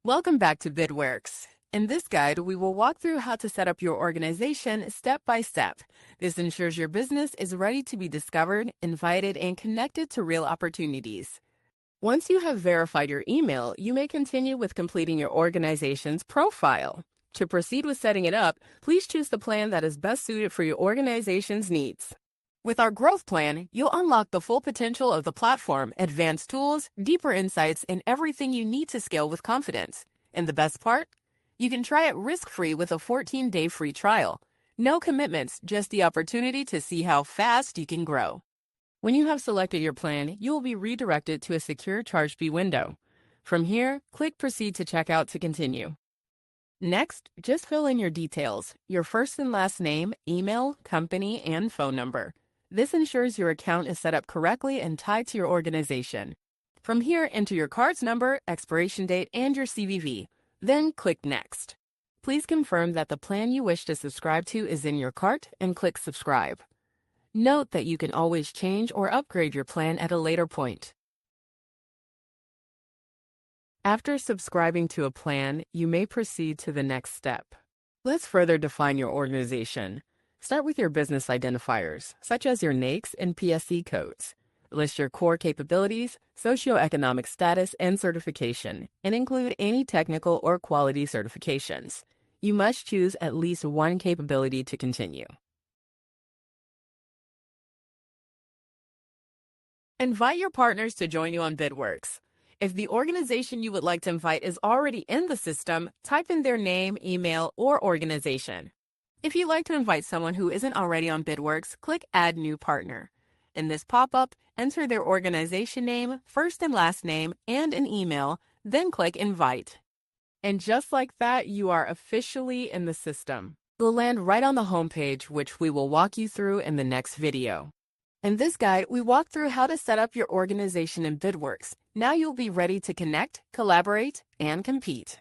Welcome back to BidWerx. In this guide, we will walk through how to set up your organization step by step. This ensures your business is ready to be discovered, invited, and connected to real opportunities. Once you have verified your email, you may continue with completing your organization's profile. To proceed with setting it up, please choose the plan that is best suited for your organization's needs. With our growth plan, you'll unlock the full potential of the platform, advanced tools, deeper insights, and everything you need to scale with confidence. And the best part? You can try it risk-free with a 14-day free trial. No commitments, just the opportunity to see how fast you can grow. When you have selected your plan, you will be redirected to a secure ChargeBee window. From here, click Proceed to Checkout to continue. Next, just fill in your details, your first and last name, email, company, and phone number. This ensures your account is set up correctly and tied to your organization. From here, enter your card's number, expiration date, and your CVV. Then click Next. Please confirm that the plan you wish to subscribe to is in your cart and click Subscribe. Note that you can always change or upgrade your plan at a later point. After subscribing to a plan, you may proceed to the next step. Let's further define your organization. Start with your business identifiers, such as your NAICS and PSC codes. List your core capabilities, socioeconomic status, and certification, and include any technical or quality certifications. You must choose at least one capability to continue. Invite your partners to join you on BidWerx. If the organization you would like to invite is already in the system, type in their name, email, or organization. If you'd like to invite someone who isn't already on BidWerx, click Add New Partner. In this pop-up, enter their organization name, first and last name, and an email, then click Invite. And just like that, you are officially in the system. You'll land right on the homepage, which we will walk you through in the next video. In this guide, we walk through how to set up your organization in BidWerx. Now you'll be ready to connect, collaborate, and compete.